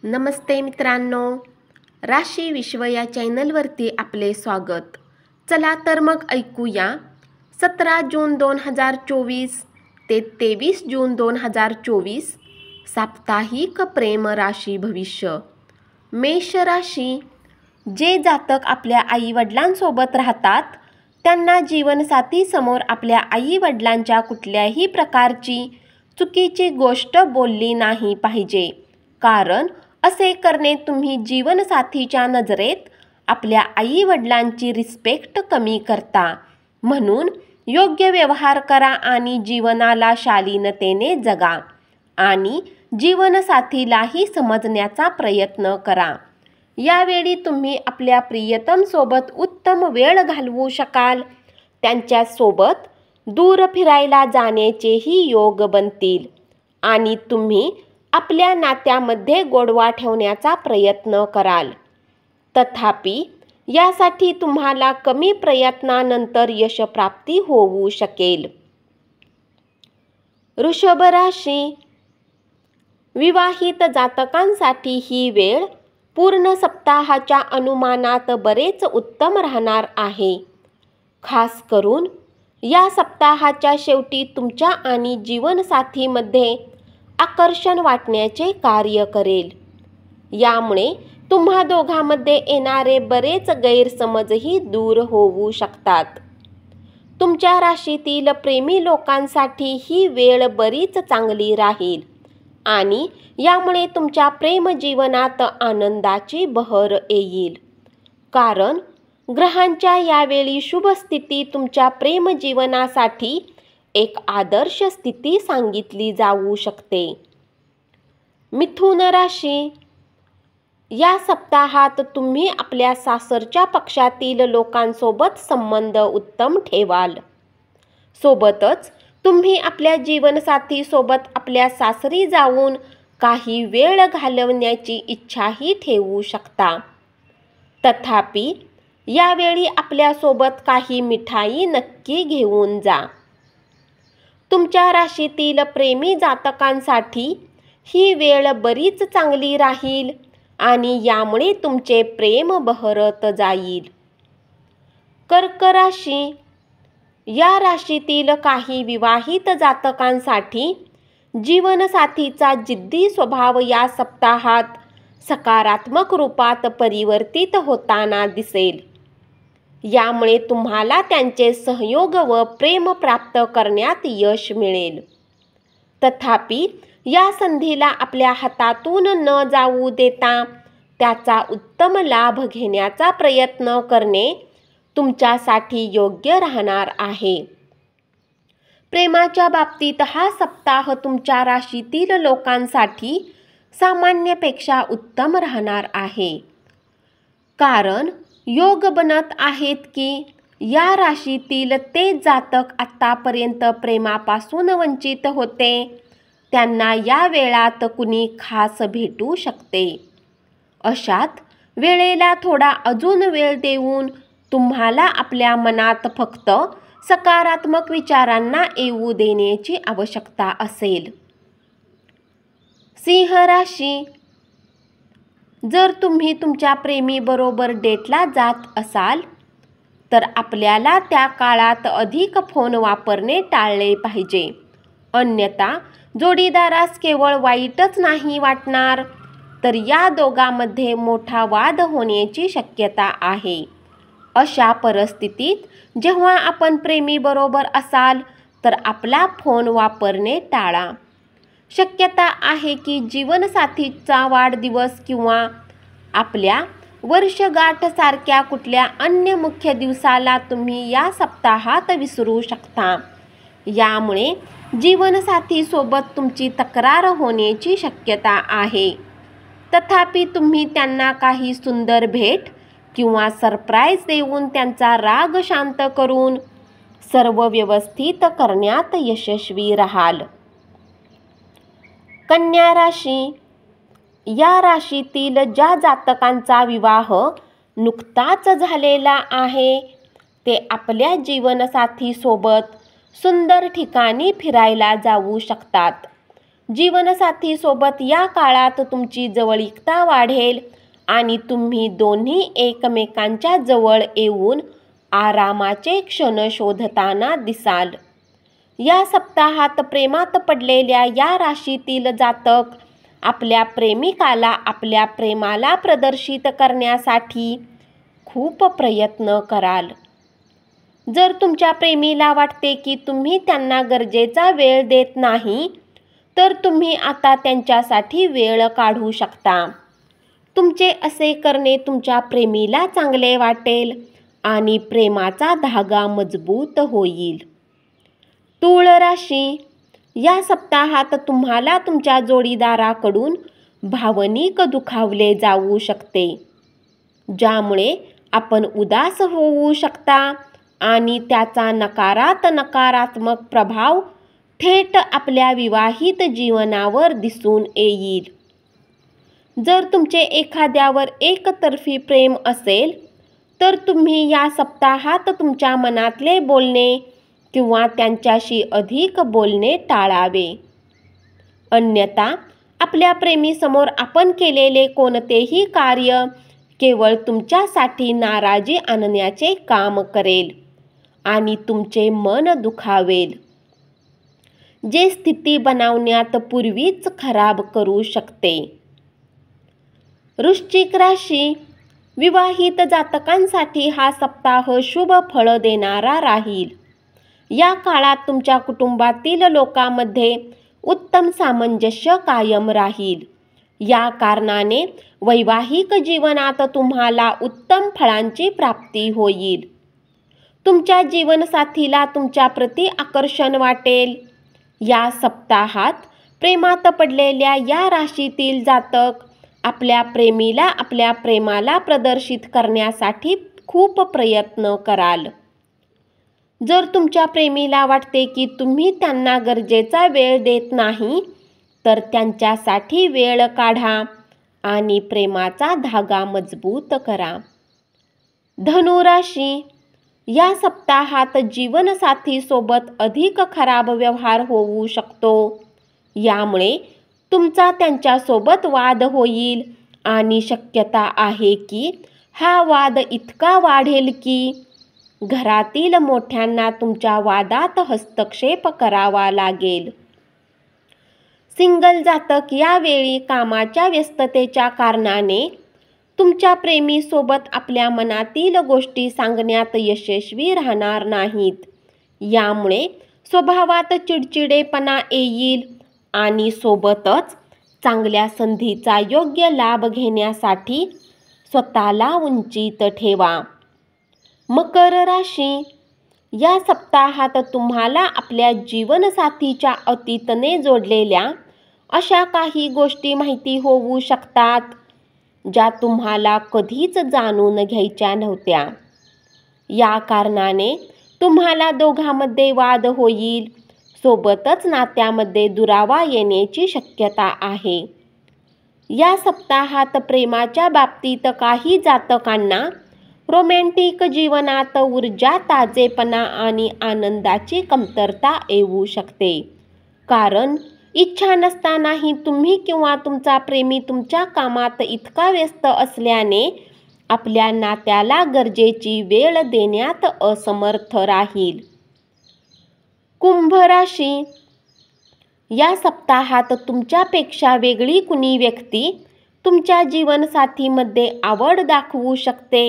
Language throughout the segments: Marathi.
नमस्ते मित्रांनो, राशी विश्व या चॅनलवरती आपले स्वागत. चला तर मग ऐकूया 17 जून 2024 ते 23 जून 2024 साप्ताहिक प्रेम राशी भविष्य. मेष राशी. जे जातक आपल्या आईवडिलांसोबत राहतात त्यांना जीवनसाथी समोर आपल्या आईवडिलांच्या कुठल्याही प्रकारची चुकीची गोष्ट बोलली नाही पाहिजे, कारण असे करणे तुम्ही जीवनसाथीच्या नजरेत आपल्या आईवडिलांची रिस्पेक्ट कमी करता. म्हणून योग्य व्यवहार करा आणि जीवनाला शालीनतेने जगा आणि जीवनसाथीलाही समजण्याचा प्रयत्न करा. यावेळी तुम्ही आपल्या प्रियतमसोबत उत्तम वेळ घालवू शकाल. त्यांच्यासोबत दूर फिरायला जाण्याचेही योग बनतील आणि तुम्ही आपल्या नात्यामध्ये गोडवा ठेवण्याचा प्रयत्न कराल. तथापि यासाठी तुम्हाला कमी प्रयत्नानंतर यशप्राप्ती होऊ शकेल. वृषभ राशी. विवाहित जातकांसाठी ही वेळ पूर्ण सप्ताहाच्या अनुमानात बरेच उत्तम राहणार आहे. खास करून या सप्ताहाच्या शेवटी तुमच्या आणि जीवनसाथीमध्ये आकर्षण वाटण्याचे कार्य करेल. यामुळे तुम्हा दोघांमध्ये येणारे बरेच गैरसमजही दूर होऊ शकतात. तुमच्या राशीतील प्रेमी लोकांसाठी ही वेळ बरीच चांगली राहील आणि यामुळे तुमच्या प्रेमजीवनात आनंदाची बहर येईल, कारण ग्रहांच्या यावेळी शुभ स्थिती तुमच्या प्रेमजीवनासाठी एक आदर्श स्थिती सांगितली जाऊ शकते. मिथुन राशी. या सप्ताहात तुम्ही आपल्या सासरच्या पक्षातील लोकांसोबत संबंध उत्तम ठेवाल. सोबतच तुम्ही आपल्या जीवनसाथीसोबत आपल्या सासरी जाऊन काही वेळ घालवण्याची इच्छाही ठेवू शकता. तथापि यावेळी आपल्यासोबत काही मिठाई नक्की घेऊन जा. तुमच्या राशीतील प्रेमी जातकांसाठी ही वेळ बरीच चांगली राहील आणि यामुळे तुमचे प्रेम बहरत जाईल. कर्क राशी. या राशीतील काही विवाहित जातकांसाठी जीवनसाथीचा जिद्दी स्वभाव या सप्ताहात सकारात्मक रूपात परिवर्तित होताना दिसेल. यामुळे तुम्हाला त्यांचे सहयोग व प्रेम प्राप्त करण्यात यश मिळेल. तथापि या संधीला आपल्या हातातून न जाऊ देता त्याचा उत्तम लाभ घेण्याचा प्रयत्न करणे तुमच्यासाठी योग्य राहणार आहे. प्रेमाच्या बाबतीत हा सप्ताह तुमच्या राशीतील लोकांसाठी सामान्यपेक्षा उत्तम राहणार आहे, कारण योग बनत आहेत की या राशीतील ते जातक आतापर्यंत प्रेमापासून वंचित होते त्यांना या वेळात कुणी खास भेटू शकते. अशात वेळेला थोडा अजून वेळ देऊन तुम्हाला आपल्या मनात फक्त सकारात्मक विचारांना येऊ देण्याची आवश्यकता असेल. सिंह राशी. जर तुम्ही तुमच्या प्रेमीबरोबर डेटला जात असाल तर आपल्याला त्या काळात अधिक फोन वापरणे टाळले पाहिजे, अन्यथा जोडीदारास केवळ वाईटच नाही वाटणार तर या दोघांमध्ये मोठा वाद होण्याची शक्यता आहे. अशा परिस्थितीत जेव्हा आपण प्रेमीबरोबर असाल तर आपला फोन वापरणे टाळा. शक्यता आहे की जीवनसाथीचा वाढदिवस किंवा आपल्या वर्षगाठ सारख्या कुठल्या अन्य मुख्य दिवसाला तुम्ही या सप्ताहात विसरू शकता. यामुळे जीवनसाथीसोबत तुमची तक्रार होण्याची शक्यता आहे. तथापि तुम्ही त्यांना काही सुंदर भेट किंवा सरप्राईज देऊन त्यांचा राग शांत करून सर्व व्यवस्थित करण्यात यशस्वी राहाल. कन्या राशी. या राशीतील ज्या जातकांचा विवाह नुकताच झालेला आहे ते आपल्या जीवनसाथीसोबत सुंदर ठिकाणी फिरायला जाऊ शकतात. जीवनसाथीसोबत या काळात तुमची जवळीकता वाढेल आणि तुम्ही दोन्ही एकमेकांच्या जवळ येऊन आरामाचे क्षण शोधताना दिसाल. या सप्ताहात प्रेमात पडलेल्या या राशीतील जातक आपल्या प्रेमिकाला आपल्या प्रेमाला प्रदर्शित करण्यासाठी खूप प्रयत्न कराल. जर तुमच्या प्रेमीला वाटते की तुम्ही त्यांना गरजेचा वेळ देत नाही, तर तुम्ही आता त्यांच्यासाठी वेळ काढू शकता. तुमचे असे करणे तुमच्या प्रेमीला चांगले वाटेल आणि प्रेमाचा धागा मजबूत होईल. तूळ राशी, या सप्ताहात तुम्हाला तुमच्या जोडीदाराकडून भावनिक दुखावले जाऊ शकते, ज्यामुळे आपण उदास होऊ शकता आणि त्याचा नकारात्मक प्रभाव थेट आपल्या विवाहित जीवनावर दिसून येईल. जर तुमचे एखाद्यावर एकतर्फी प्रेम असेल, तर तुम्ही या सप्ताहात तुमच्या मनातले बोलणे किंवा त्यांच्याशी अधिक बोलणे टाळावे. अन्यथा आपल्या प्रेमीसमोर आपण केलेले कोणतेही कार्य केवळ तुमच्यासाठी नाराजी आणण्याचे काम करेल आणि तुमचे मन दुखावेल, जे स्थिती बनवण्यात पूर्वीच खराब करू शकते. वृश्चिक राशी, विवाहित जातकांसाठी हा सप्ताह शुभ फळ देणारा राहील. या काळात तुमच्या कुटुंबातील लोकांमध्ये उत्तम सामंजस्य कायम राहील. या कारणाने वैवाहिक जीवनात तुम्हाला उत्तम फळांची प्राप्ती होईल. तुमच्या जीवनसाथीला तुमच्या प्रती आकर्षण वाटेल. या सप्ताहात प्रेमात पडलेल्या या राशीतील जातक आपल्या प्रेमीला आपल्या प्रेमाला प्रदर्शित करण्यासाठी खूप प्रयत्न कराल. जर तुमच्या प्रेमीला वाटते की तुम्ही त्यांना गरजेचा वेळ देत नाही, तर त्यांच्यासाठी वेळ काढा आणि प्रेमाचा धागा मजबूत करा. धनु राशी, या सप्ताहात जीवनसाथीसोबत अधिक खराब व्यवहार होऊ शकतो. यामुळे तुमचा त्यांच्यासोबत वाद होईल आणि शक्यता आहे की हा वाद इतका वाढेल की घरातील मोठ्यांना तुमच्या वादात हस्तक्षेप करावा लागेल. सिंगल जातक यावेळी कामाच्या व्यस्ततेच्या कारणाने तुमच्या प्रेमीसोबत आपल्या मनातील गोष्टी सांगण्यात यशस्वी राहणार नाहीत. यामुळे स्वभावात चिडचिडेपणा येईल आणि सोबतच चांगल्या संधीचा योग्य लाभ घेण्यासाठी स्वतःला उंचीत ठेवा. मकर राशी, या सप्ताहात तुम्हाला आपल्या जीवनसाथीच्या अतीतने जोडलेल्या अशा काही गोष्टी माहिती होऊ शकतात, ज्या तुम्हाला कधीच जाणून घ्यायच्या नव्हत्या. या कारणाने तुम्हाला दोघांमध्ये वाद होईल. सोबतच नात्यामध्ये दुरावा येण्याची शक्यता आहे. या सप्ताहात प्रेमाच्या बाबतीत काही जातकांना रोमॅन्टिक जीवनात ऊर्जा, ताजेपणा आणि आनंदाची कमतरता येऊ शकते, कारण इच्छा नसतानाही तुम्ही किंवा तुमचा प्रेमी तुमच्या कामात इतका व्यस्त असल्याने आपल्या नात्याला गरजेची वेळ देण्यात असमर्थ राहील. कुंभ राशी, या सप्ताहात तुमच्यापेक्षा वेगळी कुणी व्यक्ती तुमच्या जीवनसाथीमध्ये आवड दाखवू शकते.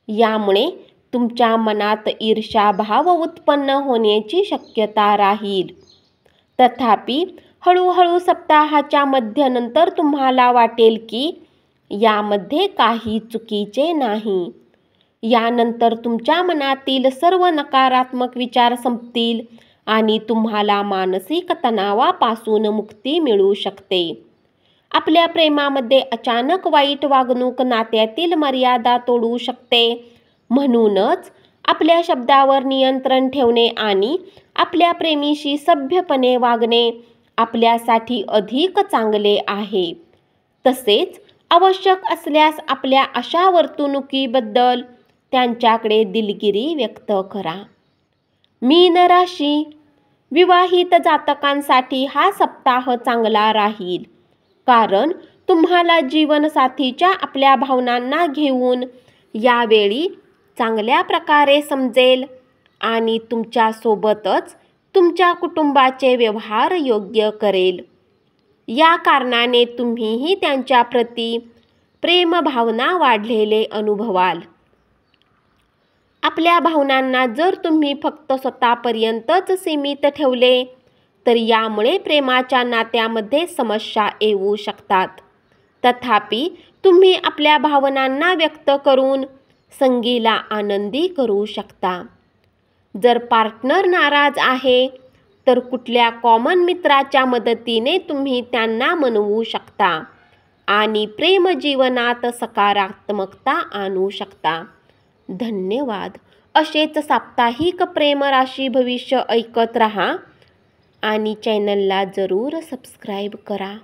यामुळे तुमच्या मनात ईर्ष्याभाव उत्पन्न होण्याची शक्यता राहील. तथापि हळूहळू सप्ताहाच्या मध्यानंतर तुम्हाला वाटेल की यामध्ये काही चुकीचे नाही. यानंतर तुमच्या मनातील सर्व नकारात्मक विचार संपतील आणि तुम्हाला मानसिक तणावापासून मुक्ती मिळू शकते. आपल्या प्रेमामध्ये अचानक वाईट वागणूक नात्यातील मर्यादा तोडू शकते. म्हणूनच आपल्या शब्दावर नियंत्रण ठेवणे आणि आपल्या प्रेमीशी सभ्यपणे वागणे आपल्यासाठी अधिक चांगले आहे. तसेच आवश्यक असल्यास आपल्या अशा वर्तणुकीबद्दल त्यांच्याकडे दिलगिरी व्यक्त करा. मीन राशी, विवाहित जातकांसाठी हा सप्ताह चांगला राहील, कारण तुम्हाला जीवनसाथीच्या आपल्या भावनांना घेऊन यावेळी चांगल्या प्रकारे समजेल आणि तुमच्यासोबतच तुमच्या कुटुंबाचे व्यवहार योग्य करेल. या कारणाने तुम्हीही त्यांच्याप्रती प्रेमभावना वाढलेले अनुभवाल. आपल्या भावनांना जर तुम्ही फक्त स्वतःपर्यंतच सीमित ठेवले तर यामुळे प्रेमाच्या नात्यामध्ये समस्या येऊ शकतात. तथापि तुम्ही आपल्या भावनांना व्यक्त करून संगीला आनंदी करू शकता. जर पार्टनर नाराज आहे तर कुठल्या कॉमन मित्राच्या मदतीने तुम्ही त्यांना मनवू शकता आणि प्रेमजीवनात सकारात्मकता आणू शकता. धन्यवाद. असेच साप्ताहिक प्रेमराशी भविष्य ऐकत रहा आणि चॅनलला जरूर सबस्क्राईब करा.